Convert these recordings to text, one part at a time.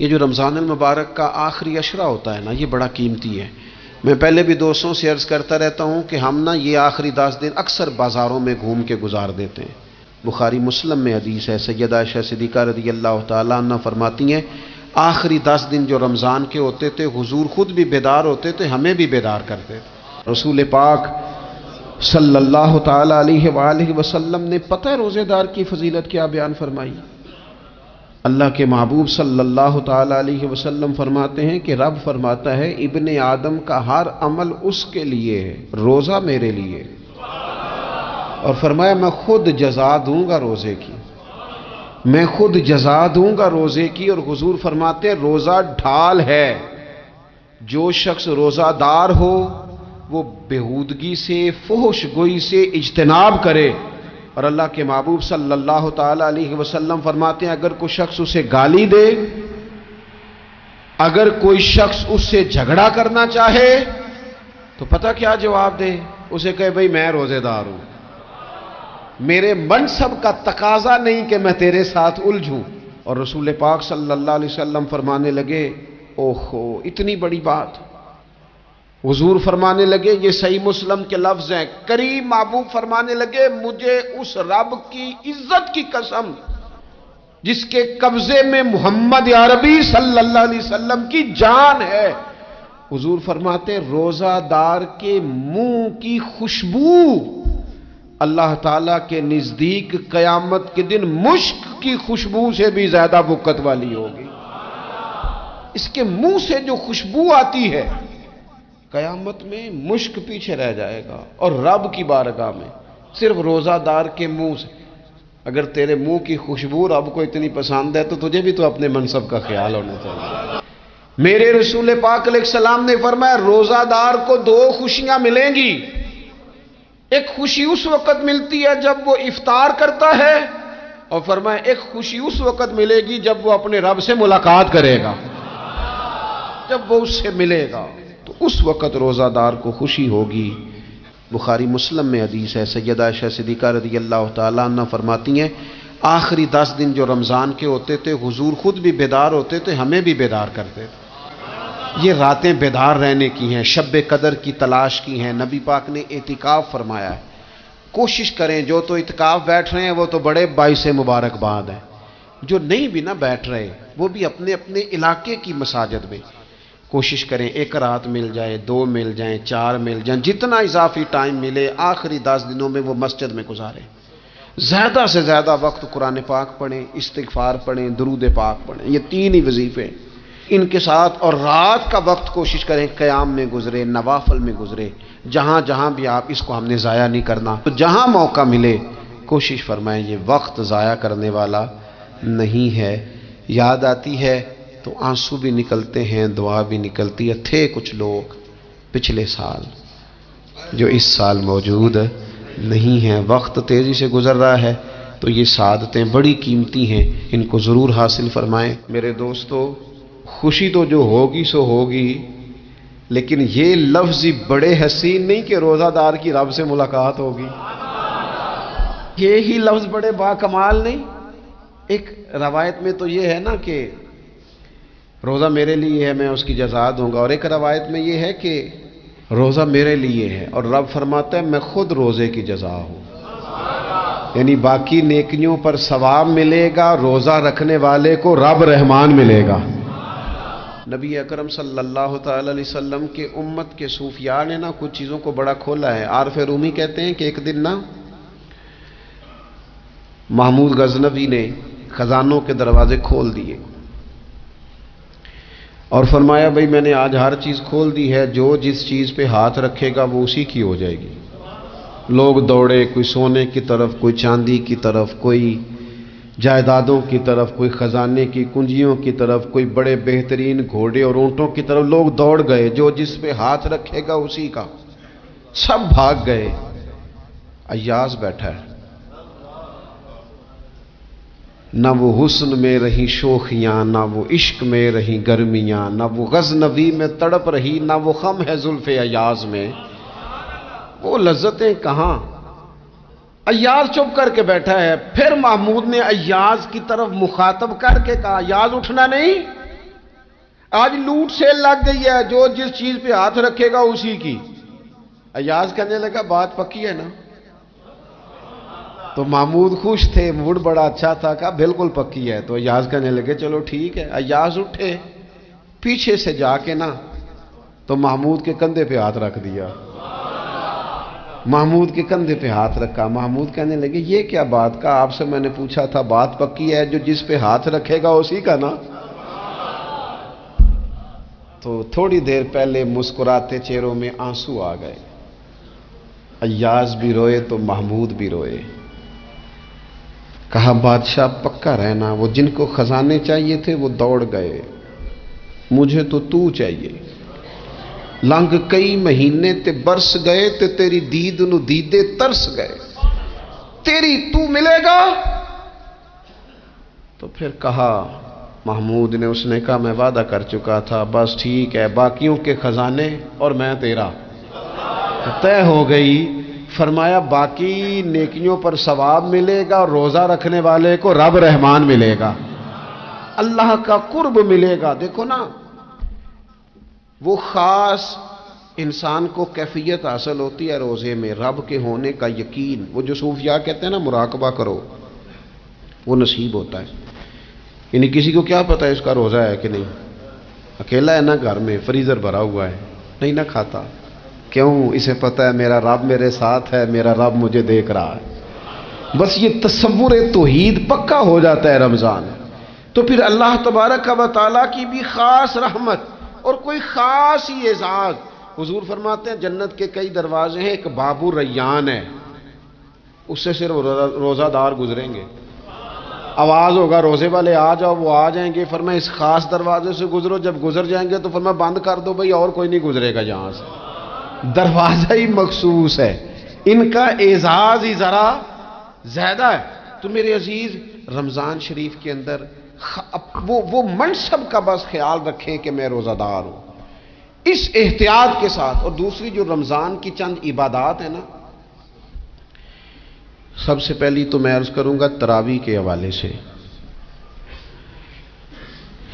یہ جو رمضان المبارک کا آخری عشرہ ہوتا ہے نا، یہ بڑا قیمتی ہے۔ میں پہلے بھی دوستوں سے عرض کرتا رہتا ہوں کہ ہم نا یہ آخری 10 دن اکثر بازاروں میں گھوم کے گزار دیتے ہیں۔ بخاری مسلم میں حدیث ہے، سیدہ عائشہ صدیقہ رضی اللہ تعالیٰ عنہ فرماتی ہیں، آخری 10 دن جو رمضان کے ہوتے تھے حضور خود بھی بیدار ہوتے تھے، ہمیں بھی بیدار کرتے تھے۔ رسول پاک صلی اللہ تعالیٰ علیہ وآلہ وسلم نے پتہ ہے روزے دار کی فضیلت کیا بیان فرمائی؟ اللہ کے محبوب صلی اللہ تعالیٰ علیہ وسلم فرماتے ہیں کہ رب فرماتا ہے ابن آدم کا ہر عمل اس کے لیے ہے، روزہ میرے لیے، اور فرمایا میں خود جزا دوں گا روزے کی، میں خود جزا دوں گا روزے کی۔ اور حضور فرماتے ہیں روزہ ڈھال ہے، جو شخص روزہ دار ہو وہ بےہودگی سے، فحش گوئی سے اجتناب کرے۔ اور اللہ کے محبوب صلی اللہ تعالیٰ علیہ وسلم فرماتے ہیں اگر کوئی شخص اسے گالی دے، اگر کوئی شخص اس سے جھگڑا کرنا چاہے تو پتہ کیا جواب دے؟ اسے کہے بھئی میں روزے دار ہوں، میرے منصب کا تقاضا نہیں کہ میں تیرے ساتھ الجھوں۔ اور رسول پاک صلی اللہ علیہ وسلم فرمانے لگے اوہو اتنی بڑی بات۔ حضور فرمانے لگے، یہ صحیح مسلم کے لفظ ہیں، کریم محبوب فرمانے لگے مجھے اس رب کی عزت کی قسم جس کے قبضے میں محمد عربی صلی اللہ علیہ وسلم کی جان ہے، حضور فرماتے روزہ دار کے منہ کی خوشبو اللہ تعالیٰ کے نزدیک قیامت کے دن مشک کی خوشبو سے بھی زیادہ بکت والی ہوگی۔ اس کے منہ سے جو خوشبو آتی ہے قیامت میں مشک پیچھے رہ جائے گا، اور رب کی بارگاہ میں صرف روزہ دار کے منہ سے۔ اگر تیرے منہ کی خوشبو رب کو اتنی پسند ہے تو تجھے بھی تو اپنے منصب کا خیال ہونا چاہیے۔ میرے رسول پاک علیہ السلام نے فرمایا روزہ دار کو 2 خوشیاں ملیں گی، ایک خوشی اس وقت ملتی ہے جب وہ افطار کرتا ہے، اور فرمایا ایک خوشی اس وقت ملے گی جب وہ اپنے رب سے ملاقات کرے گا، جب وہ اس سے ملے گا تو اس وقت روزہ دار کو خوشی ہوگی۔ بخاری مسلم میں حدیث ہے، سیدہ عائشہ صدیقہ رضی اللہ تعالیٰ عنہ فرماتی ہیں آخری 10 دن جو رمضان کے ہوتے تھے حضور خود بھی بیدار ہوتے تھے، ہمیں بھی بیدار کرتے تھے۔ یہ راتیں بیدار رہنے کی ہیں، شب قدر کی تلاش کی ہیں۔ نبی پاک نے اعتکاف فرمایا ہے، کوشش کریں جو تو اعتکاف بیٹھ رہے ہیں وہ تو بڑے باعث مبارکباد ہیں، جو نہیں بھی نہ بیٹھ رہے وہ بھی اپنے اپنے علاقے کی مساجد میں کوشش کریں 1 رات مل جائے، 2 مل جائیں، 4 مل جائیں، جتنا اضافی ٹائم ملے آخری 10 دنوں میں وہ مسجد میں گزاریں۔ زیادہ سے زیادہ وقت قرآن پاک پڑھیں، استغفار پڑھیں، درود پاک پڑھیں، یہ 3 ہی وظیفے ان کے ساتھ۔ اور رات کا وقت کوشش کریں قیام میں گزرے، نوافل میں گزرے، جہاں جہاں بھی آپ اس کو ہم نے ضائع نہیں کرنا، تو جہاں موقع ملے کوشش فرمائیں یہ وقت ضائع کرنے والا نہیں ہے۔ یاد آتی ہے تو آنسو بھی نکلتے ہیں، دعا بھی نکلتی ہے۔ تھے کچھ لوگ پچھلے سال جو اس سال موجود نہیں ہیں، وقت تیزی سے گزر رہا ہے، تو یہ سعادتیں بڑی قیمتی ہیں، ان کو ضرور حاصل فرمائیں۔ میرے دوستو خوشی تو جو ہوگی سو ہوگی، لیکن یہ لفظ بڑے حسین نہیں کہ روزہ دار کی رب سے ملاقات ہوگی، یہی لفظ بڑے باکمال نہیں؟ ایک روایت میں تو یہ ہے نا کہ روزہ میرے لیے ہے میں اس کی جزا دوں گا، اور ایک روایت میں یہ ہے کہ روزہ میرے لیے ہے اور رب فرماتا ہے میں خود روزے کی جزا ہوں، یعنی باقی نیکیوں پر ثواب ملے گا، روزہ رکھنے والے کو رب رحمان ملے گا۔ نبی اکرم صلی اللہ تعالی علیہ وسلم کے امت کے صوفیاء نے نا کچھ چیزوں کو بڑا کھولا ہے۔ عارف رومی کہتے ہیں کہ ایک دن نا محمود غزنوی نے خزانوں کے دروازے کھول دیے اور فرمایا بھئی میں نے آج ہر چیز کھول دی ہے، جو جس چیز پہ ہاتھ رکھے گا وہ اسی کی ہو جائے گی۔ لوگ دوڑے، کوئی سونے کی طرف، کوئی چاندی کی طرف، کوئی جائیدادوں کی طرف، کوئی خزانے کی کنجیوں کی طرف، کوئی بڑے بہترین گھوڑے اور اونٹوں کی طرف، لوگ دوڑ گئے، جو جس پہ ہاتھ رکھے گا اسی کا۔ سب بھاگ گئے، ایاز بیٹھا ہے، نہ وہ حسن میں رہی شوخیاں، نہ وہ عشق میں رہی گرمیاں، نہ وہ غزنوی میں تڑپ رہی، نہ وہ خم ہے زلف ایاز میں، وہ لذتیں کہاں۔ ایاز چپ کر کے بیٹھا ہے۔ پھر محمود نے ایاز کی طرف مخاطب کر کے کہا ایاز اٹھنا نہیں، آج لوٹ سیل لگ گئی ہے، جو جس چیز پہ ہاتھ رکھے گا اسی کی۔ ایاز کہنے لگا بات پکی ہے نا؟ تو محمود خوش تھے، موڈ بڑا اچھا تھا، کہا بالکل پکی ہے۔ تو ایاز کہنے لگے چلو ٹھیک ہے۔ ایاز اٹھے، پیچھے سے جا کے نا تو محمود کے کندھے پہ ہاتھ رکھ دیا، محمود کے کندھے پہ ہاتھ رکھا۔ محمود کہنے لگے یہ کیا بات کا، آپ سے میں نے پوچھا تھا بات پکی ہے، جو جس پہ ہاتھ رکھے گا اسی کا نا۔ تو تھوڑی دیر پہلے مسکراتے چہروں میں آنسو آ گئے، ایاز بھی روئے تو محمود بھی روئے۔ کہا بادشاہ پکا رہنا، وہ جن کو خزانے چاہیے تھے وہ دوڑ گئے، مجھے تو چاہیے۔ لنگ کئی مہینے تے برس گئے تے تیری دید نو دیدے ترس گئے، تیری تو ملے گا۔ تو پھر کہا محمود نے، اس نے کہا میں وعدہ کر چکا تھا، بس ٹھیک ہے، باقیوں کے خزانے اور میں تیرا طے ہو گئی۔ فرمایا باقی نیکیوں پر ثواب ملے گا، اور روزہ رکھنے والے کو رب رحمان ملے گا، اللہ کا قرب ملے گا۔ دیکھو نا، وہ خاص انسان کو کیفیت حاصل ہوتی ہے روزے میں، رب کے ہونے کا یقین۔ وہ جو صوفیاء کہتے ہیں نا مراقبہ کرو، وہ نصیب ہوتا ہے۔ یعنی کسی کو کیا پتا ہے اس کا روزہ ہے کہ نہیں، اکیلا ہے نا گھر میں، فریزر بھرا ہوا ہے، نہیں نہ کھاتا، کیوں؟ اسے پتا ہے میرا رب میرے ساتھ ہے، میرا رب مجھے دیکھ رہا ہے۔ بس یہ تصور توحید پکا ہو جاتا ہے رمضان، تو پھر اللہ تبارک و تعالیٰ کی بھی خاص رحمت اور کوئی خاص ہی اعزاز۔ حضور فرماتے ہیں جنت کے کئی دروازے ہیں، ایک باب الریان ہے، اس سے صرف روزہ دار گزریں گے۔ آواز ہوگا روزے والے آ جاؤ، وہ آ جائیں گے، فرمایا اس خاص دروازے سے گزرو۔ جب گزر جائیں گے تو فرمایا بند کر دو بھئی، اور کوئی نہیں گزرے گا یہاں سے، دروازہ ہی مخصوص ہے، ان کا اعزاز ہی ذرا زیادہ ہے۔ تو میرے عزیز رمضان شریف کے اندر وہ منصب کا بس خیال رکھیں کہ میں روزہ دار ہوں، اس احتیاط کے ساتھ۔ اور دوسری جو رمضان کی چند عبادات ہیں نا، سب سے پہلی تو میں عرض کروں گا تراویح کے حوالے سے۔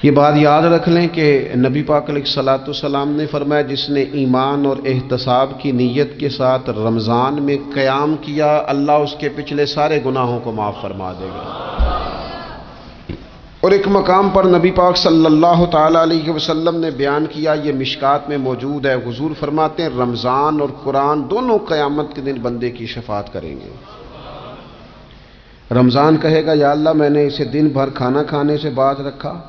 یہ بات یاد رکھ لیں کہ نبی پاک علیہ الصلوۃ والسلام نے فرمایا جس نے ایمان اور احتساب کی نیت کے ساتھ رمضان میں قیام کیا، اللہ اس کے پچھلے سارے گناہوں کو معاف فرما دے گا۔ اور ایک مقام پر نبی پاک صلی اللہ تعالی علیہ وسلم نے بیان کیا، یہ مشکات میں موجود ہے، حضور فرماتے ہیں رمضان اور قرآن دونوں قیامت کے دن بندے کی شفاعت کریں گے۔ رمضان کہے گا یا اللہ میں نے اسے دن بھر کھانا کھانے سے باز رکھا،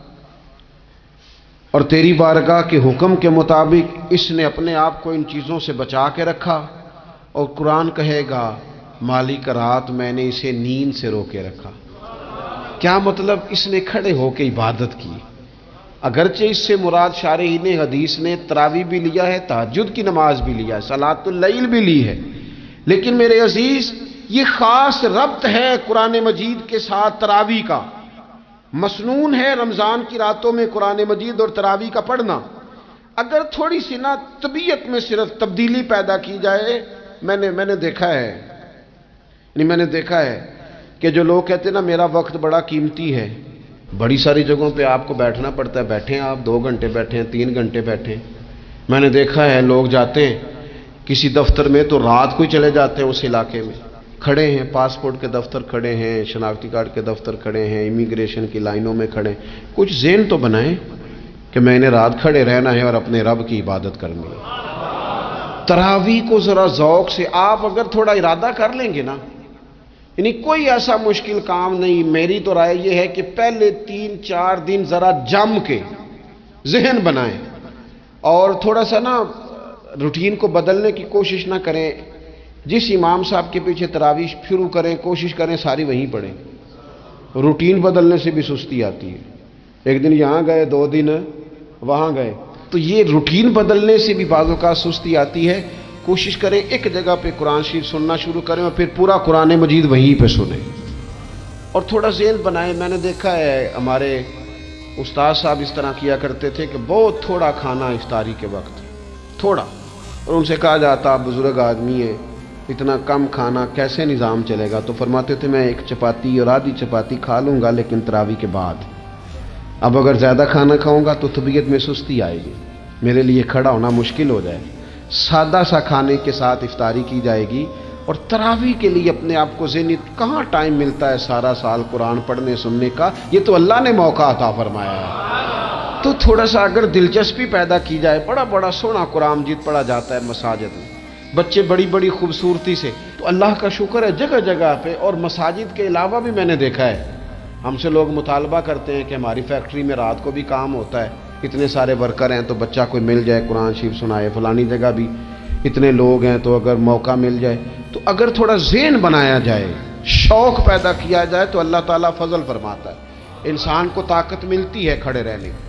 اور تیری بارگاہ کے حکم کے مطابق اس نے اپنے آپ کو ان چیزوں سے بچا کے رکھا۔ اور قرآن کہے گا مالک رات میں نے اسے نیند سے روکے رکھا۔ کیا مطلب؟ اس نے کھڑے ہو کے عبادت کی، اگرچہ اس سے مراد شارحین حدیث نے تراویح بھی لیا ہے، تہجد کی نماز بھی لیا ہے، صلاۃ اللیل بھی لی ہے، لیکن میرے عزیز یہ خاص ربط ہے قرآن مجید کے ساتھ تراویح کا۔ مسنون ہے رمضان کی راتوں میں قرآن مجید اور تراویح کا پڑھنا۔ اگر تھوڑی سی نا طبیعت میں صرف تبدیلی پیدا کی جائے، میں نے دیکھا ہے کہ جو لوگ کہتے ہیں نا میرا وقت بڑا قیمتی ہے، بڑی ساری جگہوں پہ آپ کو بیٹھنا پڑتا ہے، بیٹھیں آپ 2 گھنٹے بیٹھیں، 3 گھنٹے بیٹھیں۔ میں نے دیکھا ہے لوگ جاتے ہیں کسی دفتر میں تو رات کو ہی چلے جاتے ہیں اس علاقے میں، کھڑے ہیں، پاسپورٹ کے دفتر کھڑے ہیں، شناختی کارڈ کے دفتر کھڑے ہیں، امیگریشن کی لائنوں میں کھڑے ہیں۔ کچھ ذہن تو بنائیں کہ میں نے رات کھڑے رہنا ہے اور اپنے رب کی عبادت کرنی ہے۔ تراویح کو ذرا ذوق سے آپ اگر تھوڑا ارادہ کر لیں گے نا، یعنی کوئی ایسا مشکل کام نہیں۔ میری تو رائے یہ ہے کہ پہلے 3-4 دن ذرا جم کے ذہن بنائیں، اور تھوڑا سا نا روٹین کو بدلنے کی کوشش نہ کریں۔ جس امام صاحب کے پیچھے تراویح شروع کریں، کوشش کریں ساری وہیں پڑھیں۔ روٹین بدلنے سے بھی سستی آتی ہے، ایک دن یہاں گئے، 2 دن وہاں گئے، تو یہ روٹین بدلنے سے بھی بعض اوقات سستی آتی ہے۔ کوشش کریں ایک جگہ پہ قرآن شریف سننا شروع کریں اور پھر پورا قرآن مجید وہیں پہ سنیں، اور تھوڑا ذہن بنائیں۔ میں نے دیکھا ہے ہمارے استاد صاحب اس طرح کیا کرتے تھے کہ بہت تھوڑا کھانا افطاری کے وقت، تھوڑا، اور ان سے کہا جاتا آپ بزرگ آدمی ہیں، اتنا کم کھانا کیسے نظام چلے گا؟ تو فرماتے تھے میں 1 چپاتی اور آدھی چپاتی کھا لوں گا لیکن تراویح کے بعد۔ اب اگر زیادہ کھانا کھاؤں گا تو طبیعت میں سستی آئے گی، میرے لیے کھڑا ہونا مشکل ہو جائے، سادہ سا کھانے کے ساتھ افطاری کی جائے گی۔ اور تراویح کے لیے اپنے آپ کو ذہنی کہاں ٹائم ملتا ہے سارا سال قرآن پڑھنے سننے کا، یہ تو اللہ نے موقع عطا فرمایا ہے۔ تو تھوڑا سا اگر دلچسپی پیدا کی جائے، بڑا بڑا سونا قرآن مجید پڑھا جاتا ہے مساجد میں، بچے بڑی بڑی خوبصورتی سے، تو اللہ کا شکر ہے جگہ جگہ پہ۔ اور مساجد کے علاوہ بھی میں نے دیکھا ہے، ہم سے لوگ مطالبہ کرتے ہیں کہ ہماری فیکٹری میں رات کو بھی کام ہوتا ہے، اتنے سارے ورکر ہیں تو بچہ کوئی مل جائے قرآن شریف سنائے، فلانی جگہ بھی اتنے لوگ ہیں تو اگر موقع مل جائے، تو اگر تھوڑا ذہن بنایا جائے، شوق پیدا کیا جائے تو اللہ تعالیٰ فضل فرماتا ہے، انسان کو طاقت ملتی ہے کھڑے رہنے کی۔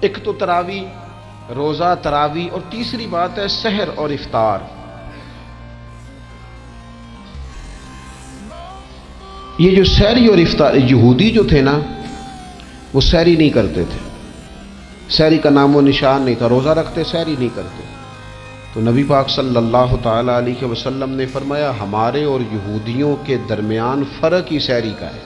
ایک تو تراویح، روزہ، تراویح، اور تیسری بات ہے سحر اور افطار۔ یہ جو سحری اور افطار، یہودی جو تھے نا وہ سحری نہیں کرتے تھے، سحری کا نام و نشان نہیں تھا، روزہ رکھتے سحری نہیں کرتے۔ تو نبی پاک صلی اللہ تعالی علیہ وسلم نے فرمایا ہمارے اور یہودیوں کے درمیان فرق ہی سحری کا ہے،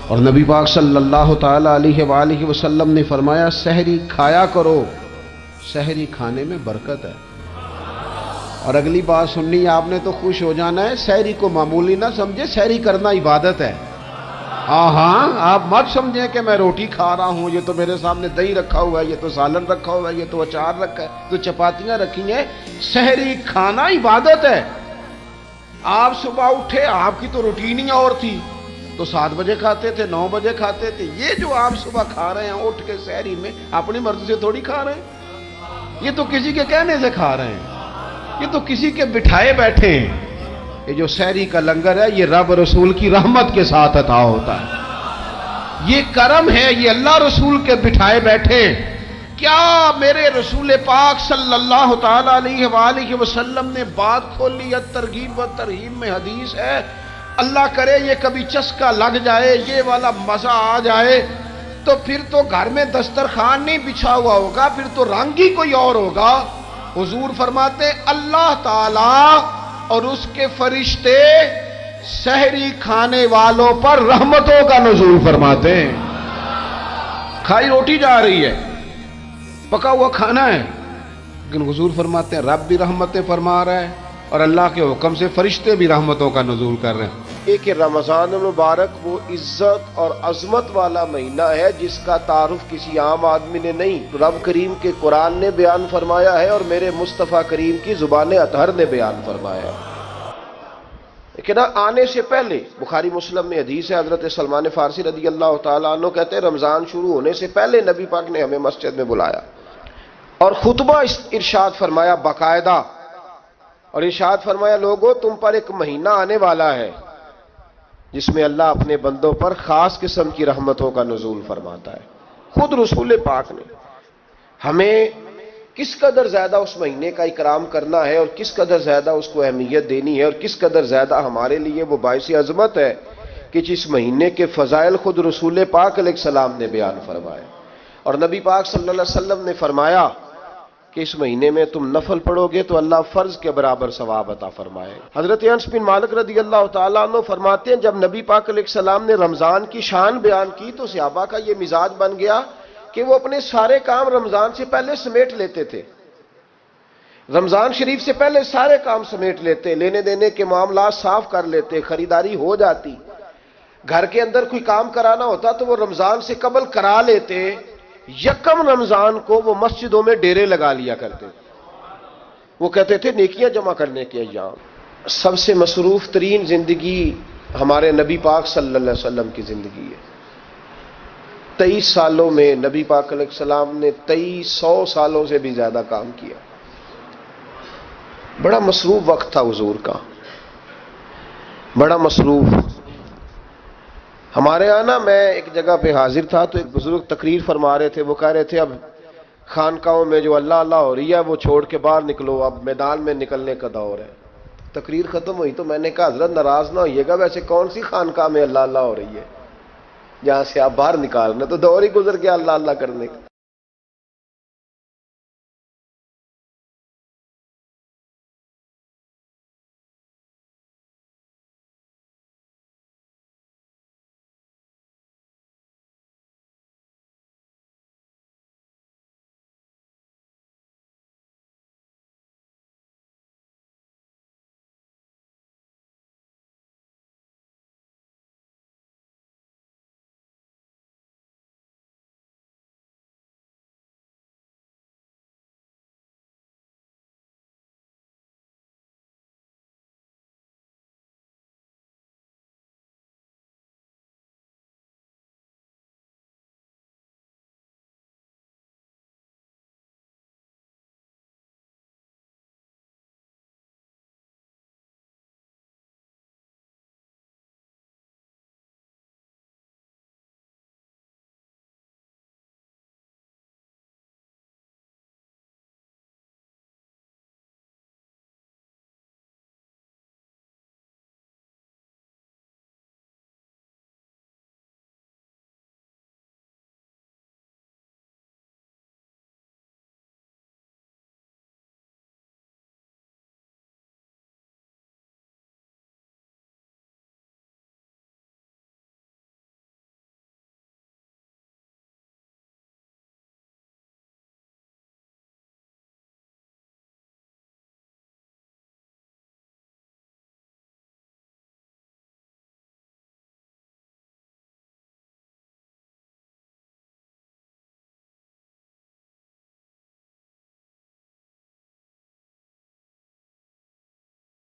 اور نبی پاک صلی اللہ تعالی علیہ وآلہ وسلم نے فرمایا سحری کھایا کرو، سحری کھانے میں برکت ہے۔ اور اگلی بات سننی آپ نے تو خوش ہو جانا ہے، سحری کو معمولی نہ سمجھے، سحری کرنا عبادت ہے۔ ہاں آپ مت سمجھیں کہ میں روٹی کھا رہا ہوں، یہ تو میرے سامنے دہی رکھا ہوا ہے، یہ تو سالن رکھا ہوا ہے، یہ تو اچار رکھا ہے، تو چپاتیاں رکھی ہیں۔ سحری کھانا عبادت ہے۔ آپ صبح اٹھے، آپ کی تو روٹین ہی اور تھی، تو 7 بجے کھاتے تھے، 9 بجے کھاتے تھے۔ یہ جو آپ صبح کھا رہے ہیں اٹھ کے سحری میں، اپنی مرضی سے تھوڑی کھا رہے ہیں، یہ تو کسی کے کہنے سے کھا رہے ہیں، یہ تو کسی کے بٹھائے بیٹھے ہیں۔ یہ جو سحری کا لنگر ہے یہ رب رسول کی رحمت کے ساتھ عطا ہوتا ہے، یہ کرم ہے، یہ اللہ رسول کے بٹھائے بیٹھے۔ کیا میرے رسول پاک صلی اللہ تعالی علیہ وآلہ وسلم نے بات کھولی ہے، ترغیب و ترہیب میں حدیث ہے، اللہ کرے یہ کبھی چسکا لگ جائے، یہ والا مزہ آ جائے، تو پھر تو گھر میں دسترخوان نہیں بچھا ہوا ہوگا، پھر تو رنگ ہی کوئی اور ہوگا۔ حضور فرماتے ہیں اللہ تعالی اور اس کے فرشتے سحری کھانے والوں پر رحمتوں کا نزول فرماتے ہیں۔ کھائی روٹی جا رہی ہے، پکا ہوا کھانا ہے، لیکن حضور فرماتے ہیں رب بھی رحمتیں فرما رہا ہے، اور اللہ کے حکم سے فرشتے بھی رحمتوں کا نزول کر رہے ہیں۔ ایک رمضان المبارک وہ عزت اور عظمت والا مہینہ ہے جس کا تعارف کسی عام آدمی نے نہیں، رب کریم کے قرآن نے بیان فرمایا ہے اور میرے مصطفیٰ کریم کی زبان اطہر نے بیان فرمایا ہے۔ لیکن آنے سے پہلے بخاری مسلم میں حدیث ہے، حضرت سلمان فارسی رضی اللہ تعالیٰ عنہ کہتے ہیں رمضان شروع ہونے سے پہلے نبی پاک نے ہمیں مسجد میں بلایا اور خطبہ ارشاد فرمایا باقاعدہ، اور ارشاد فرمایا لوگو تم پر ایک مہینہ آنے والا ہے جس میں اللہ اپنے بندوں پر خاص قسم کی رحمتوں کا نزول فرماتا ہے۔ خود رسول پاک نے ہمیں کس قدر زیادہ اس مہینے کا اکرام کرنا ہے اور کس قدر زیادہ اس کو اہمیت دینی ہے اور کس قدر زیادہ ہمارے لیے وہ باعث عظمت ہے کہ جس مہینے کے فضائل خود رسول پاک علیہ السلام نے بیان فرمائے، اور نبی پاک صلی اللہ علیہ وسلم نے فرمایا کہ اس مہینے میں تم نفل پڑھو گے تو اللہ فرض کے برابر ثواب عطا فرمائے۔ حضرت انس بن مالک رضی اللہ تعالیٰ عنہ فرماتے ہیں جب نبی پاک علیہ السلام نے رمضان کی شان بیان کی تو صحابہ کا یہ مزاج بن گیا کہ وہ اپنے سارے کام رمضان سے پہلے سمیٹ لیتے تھے، رمضان شریف سے پہلے سارے کام سمیٹ لیتے، لینے دینے کے معاملات صاف کر لیتے، خریداری ہو جاتی، گھر کے اندر کوئی کام کرانا ہوتا تو وہ رمضان سے قبل کرا لیتے، یکم رمضان کو وہ مسجدوں میں ڈیرے لگا لیا کرتے، وہ کہتے تھے نیکیاں جمع کرنے کے ایام۔ سب سے مصروف ترین زندگی ہمارے نبی پاک صلی اللہ علیہ وسلم کی زندگی ہے۔ 23 سالوں میں نبی پاک علیہ السلام نے 2300 سالوں سے بھی زیادہ کام کیا، بڑا مصروف وقت تھا حضور کا، بڑا مصروف۔ ہمارے یہاں نا میں ایک جگہ پہ حاضر تھا تو ایک بزرگ تقریر فرما رہے تھے، وہ کہہ رہے تھے اب خانقاہوں میں جو اللہ اللہ ہو رہی ہے وہ چھوڑ کے باہر نکلو، اب میدان میں نکلنے کا دور ہے۔ تقریر ختم ہوئی تو میں نے کہا حضرت ناراض نہ ہوئیے گا، ویسے کون سی خانقاہ میں اللہ اللہ ہو رہی ہے جہاں سے آپ باہر نکال رہے، تو دور ہی گزر گیا اللہ اللہ کرنے کا۔